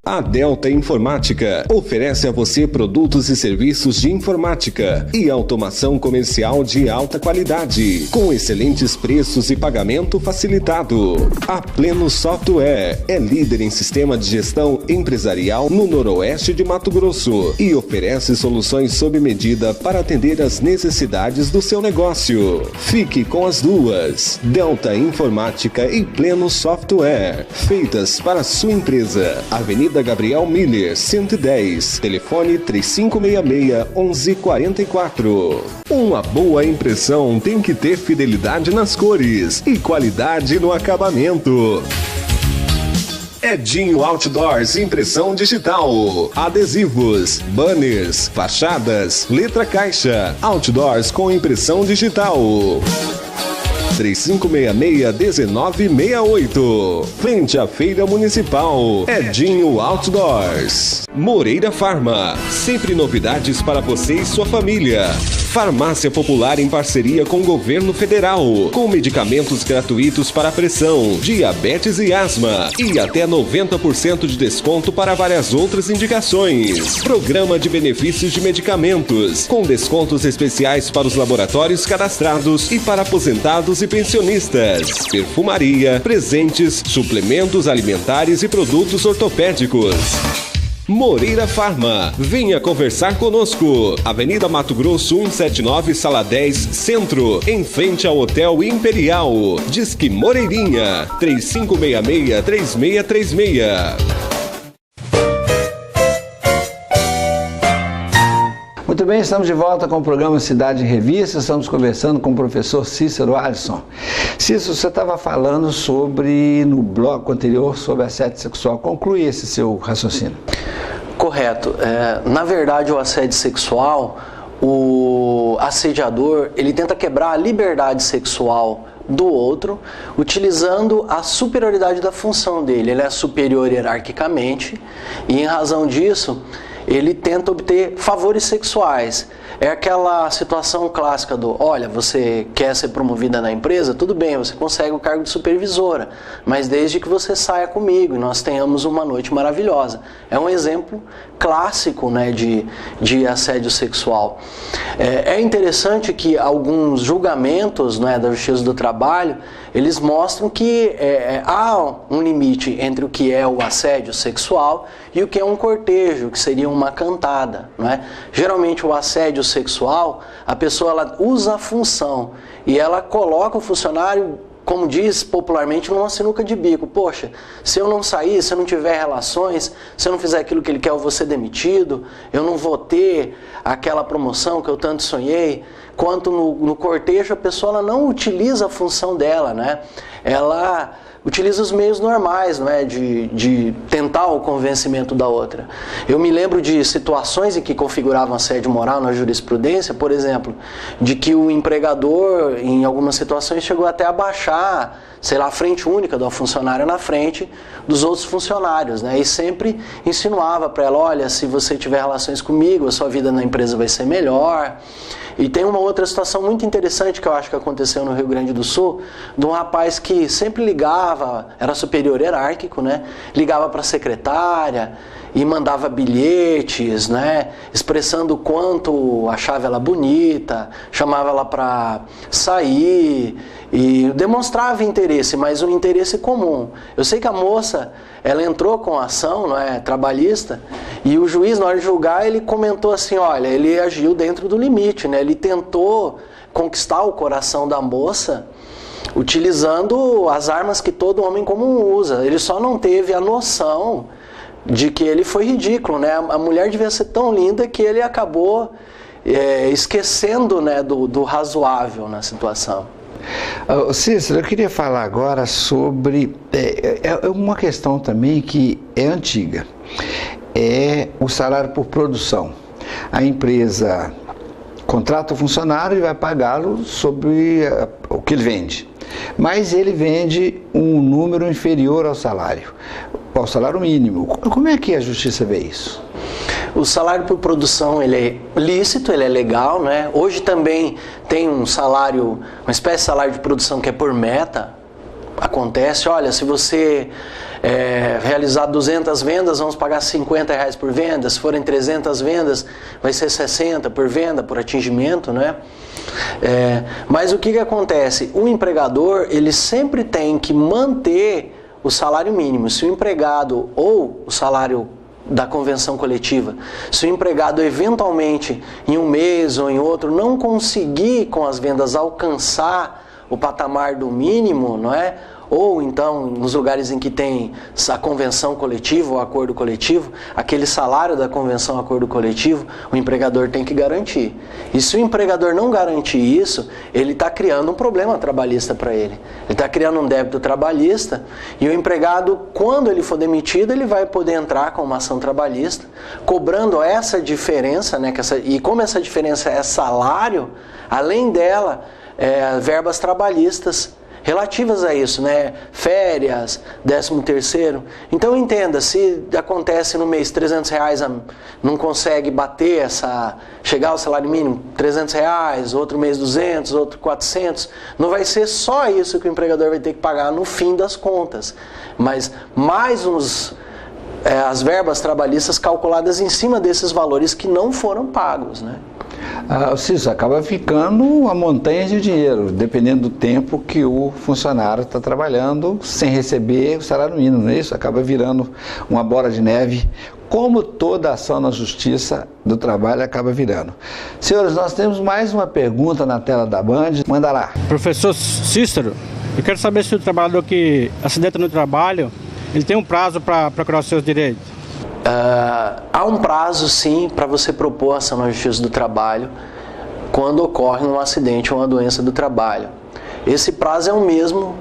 A Delta Informática oferece a você produtos e serviços de informática e automação comercial de alta qualidade, com excelentes preços e pagamento facilitado. A Pleno Software é líder em sistema de gestão empresarial no noroeste de Mato Grosso e oferece soluções sob medida para atender às necessidades do seu negócio. Fique com as duas, Delta Informática e Pleno Software, feitas para a sua empresa. Avenida Gabriel Miller, 110, telefone 3566-1144. Uma boa impressão tem que ter fidelidade nas cores e qualidade no acabamento. Edinho Outdoors Impressão Digital, adesivos, banners, fachadas, letra caixa, outdoors com impressão digital. 3566-1968. Frente à Feira Municipal. Edinho Outdoors. Moreira Farma. Sempre novidades para você e sua família. Farmácia Popular em parceria com o Governo Federal. Com medicamentos gratuitos para pressão, diabetes e asma. E até 90% de desconto para várias outras indicações. Programa de benefícios de medicamentos. Com descontos especiais para os laboratórios cadastrados e para aposentados e pensionistas, perfumaria, presentes, suplementos alimentares e produtos ortopédicos. Moreira Farma, venha conversar conosco. Avenida Mato Grosso 179, Sala 10, Centro, em frente ao Hotel Imperial. Disque Moreirinha, 3566-3636. Muito bem, estamos de volta com o programa Cidade em Revista. Estamos conversando com o professor Cícero Alisson. Cícero, você estava falando no bloco anterior, sobre assédio sexual. Conclui esse seu raciocínio. Correto. Na verdade, o assédio sexual, o assediador, ele tenta quebrar a liberdade sexual do outro, utilizando a superioridade da função dele. Ele é superior hierarquicamente e, em razão disso, ele tenta obter favores sexuais. É aquela situação clássica do, olha, você quer ser promovida na empresa? Tudo bem, você consegue o cargo de supervisora, mas desde que você saia comigo e nós tenhamos uma noite maravilhosa. É um exemplo clássico, né, de assédio sexual. É interessante que alguns julgamentos, né, da Justiça do Trabalho, eles mostram que há um limite entre o que é o assédio sexual e o que é um cortejo, que seria uma cantada, né? Geralmente o assédio sexual, a pessoa ela usa a função e ela coloca o funcionário, como diz popularmente, numa sinuca de bico. Poxa, se eu não sair, se eu não tiver relações, se eu não fizer aquilo que ele quer, eu vou ser demitido, eu não vou ter aquela promoção que eu tanto sonhei. Quanto no cortejo, a pessoa ela não utiliza a função dela, né? Ela utiliza os meios normais, não é? de tentar o convencimento da outra. Eu me lembro de situações em que configuravam assédio moral na jurisprudência, por exemplo, de que o empregador, em algumas situações, chegou até a baixar, sei lá, a frente única do funcionário na frente dos outros funcionários, né? E sempre insinuava para ela, olha, se você tiver relações comigo, a sua vida na empresa vai ser melhor. E tem uma outra situação muito interessante que eu acho que aconteceu no Rio Grande do Sul, de um rapaz que sempre ligava, era superior hierárquico, né? Ligava para a secretária e mandava bilhetes, né? Expressando o quanto achava ela bonita, chamava ela para sair e demonstrava interesse, mas um interesse comum. Eu sei que a moça, ela entrou com a ação, não é, trabalhista, e o juiz, na hora de julgar, ele comentou assim, olha, ele agiu dentro do limite, né? Ele tentou conquistar o coração da moça utilizando as armas que todo homem comum usa. Ele só não teve a noção de que ele foi ridículo, né? A mulher devia ser tão linda que ele acabou esquecendo, né, do razoável na situação. Cícero, eu queria falar agora sobre uma questão também que é antiga. É o salário por produção. A empresa contrata o funcionário e vai pagá-lo sobre o que ele vende. Mas ele vende um número inferior ao salário mínimo. Como é que a justiça vê isso? O salário por produção, ele é lícito, ele é legal, né? Hoje também tem um salário, uma espécie de salário de produção que é por meta. Acontece, olha, se você realizar 200 vendas, vamos pagar R$50 por venda. Se forem 300 vendas, vai ser 60 por venda, por atingimento, né? Mas o que acontece? O empregador, ele sempre tem que manter o salário mínimo. Se o empregado ou o salário da convenção coletiva, se o empregado eventualmente em um mês ou em outro não conseguir com as vendas alcançar o patamar do mínimo, não é? Ou então nos lugares em que tem a convenção coletiva ou acordo coletivo, aquele salário da convenção acordo coletivo, o empregador tem que garantir. E se o empregador não garantir isso, ele está criando um problema trabalhista para ele. Ele está criando um débito trabalhista e o empregado, quando ele for demitido, ele vai poder entrar com uma ação trabalhista, cobrando essa diferença, né? E como essa diferença é salário, além dela, verbas trabalhistas relativas a isso, né? Férias, 13º. Então entenda, se acontece no mês R$300, não consegue bater chegar ao salário mínimo, R$300, outro mês 200, outro 400, não vai ser só isso que o empregador vai ter que pagar no fim das contas, mas mais as verbas trabalhistas calculadas em cima desses valores que não foram pagos, né? Cícero, acaba ficando uma montanha de dinheiro, dependendo do tempo que o funcionário está trabalhando sem receber o salário mínimo, não é isso? Acaba virando uma bola de neve, como toda ação na Justiça do Trabalho acaba virando. Senhores, nós temos mais uma pergunta na tela da Band, manda lá. Professor Cícero, eu quero saber se o trabalhador que acidenta no trabalho, ele tem um prazo para procurar os seus direitos. há um prazo, sim, para você propor ação na Justiça do Trabalho quando ocorre um acidente ou uma doença do trabalho. Esse prazo é o mesmo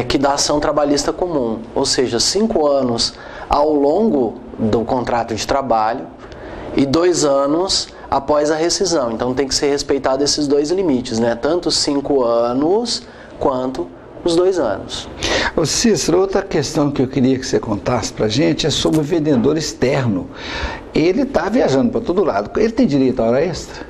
que da ação trabalhista comum, ou seja, 5 anos ao longo do contrato de trabalho e 2 anos após a rescisão. Então tem que ser respeitado esses 2 limites, né? Tanto 5 anos quanto os 2 anos. Ô Cícero, outra questão que eu queria que você contasse pra gente é sobre o vendedor externo. Ele está viajando para todo lado, ele tem direito à hora extra?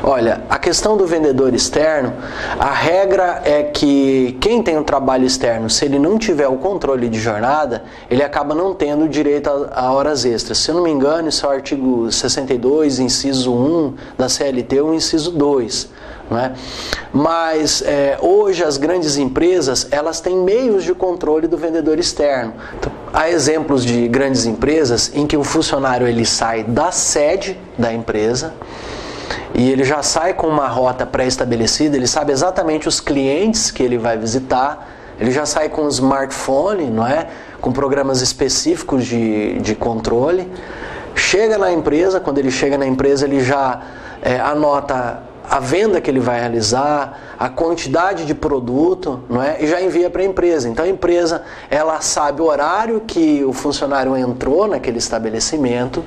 Olha, a questão do vendedor externo, a regra é que quem tem um trabalho externo, se ele não tiver o controle de jornada, ele acaba não tendo direito a horas extras. Se eu não me engano, isso é o artigo 62, inciso 1 da CLT ou inciso 2. Não é? Mas hoje as grandes empresas, elas têm meios de controle do vendedor externo. Então, há exemplos de grandes empresas em que o funcionário ele sai da sede da empresa e ele já sai com uma rota pré-estabelecida, ele sabe exatamente os clientes que ele vai visitar, ele já sai com um smartphone, não é? Com programas específicos de controle. Chega na empresa, quando ele chega na empresa ele já anota a venda que ele vai realizar, a quantidade de produto, não é? E já envia para a empresa. Então a empresa ela sabe o horário que o funcionário entrou naquele estabelecimento,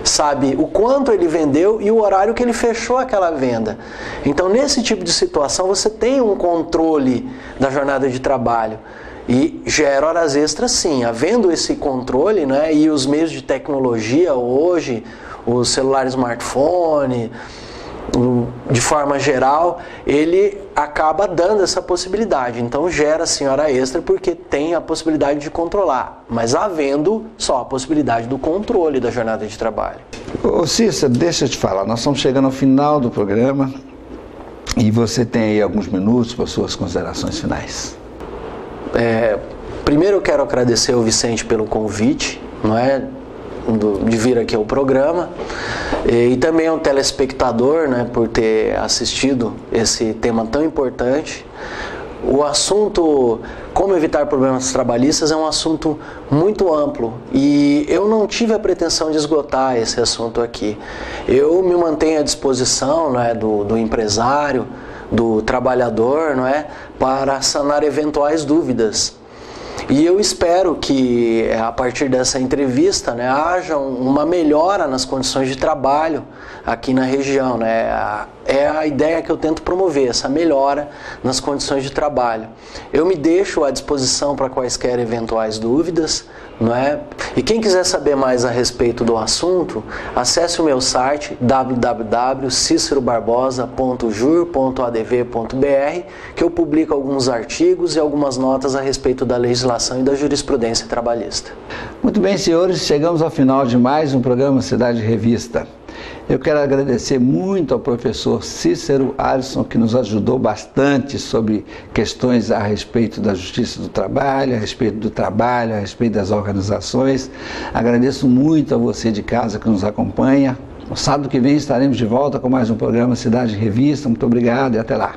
sabe o quanto ele vendeu e o horário que ele fechou aquela venda. Então nesse tipo de situação você tem um controle da jornada de trabalho. E gera horas extras sim, havendo esse controle, né? E os meios de tecnologia hoje, o celular smartphone, de forma geral, ele acaba dando essa possibilidade. Então gera sim hora extra porque tem a possibilidade de controlar, mas havendo só a possibilidade do controle da jornada de trabalho. Ô Cícero, deixa eu te falar, nós estamos chegando ao final do programa e você tem aí alguns minutos para suas considerações finais. Primeiro eu quero agradecer ao Vicente pelo convite, não é? De vir aqui ao programa e também ao telespectador, né, por ter assistido esse tema tão importante. O assunto como evitar problemas trabalhistas é um assunto muito amplo e eu não tive a pretensão de esgotar esse assunto aqui. Eu me mantenho à disposição, né, do empresário, do trabalhador, não é, para sanar eventuais dúvidas. E eu espero que a partir dessa entrevista, né, haja uma melhora nas condições de trabalho aqui na região, né? É a ideia que eu tento promover, essa melhora nas condições de trabalho. Eu me deixo à disposição para quaisquer eventuais dúvidas, não é? E quem quiser saber mais a respeito do assunto, acesse o meu site www.cicerobarbosa.jur.adv.br, que eu publico alguns artigos e algumas notas a respeito da legislação e da jurisprudência trabalhista. Muito bem, senhores, chegamos ao final de mais um programa Cidade Revista. Eu quero agradecer muito ao professor Cícero Alisson, que nos ajudou bastante sobre questões a respeito da Justiça do Trabalho, a respeito do trabalho, a respeito das organizações. Agradeço muito a você de casa que nos acompanha. No sábado que vem estaremos de volta com mais um programa Cidade Revista. Muito obrigado e até lá.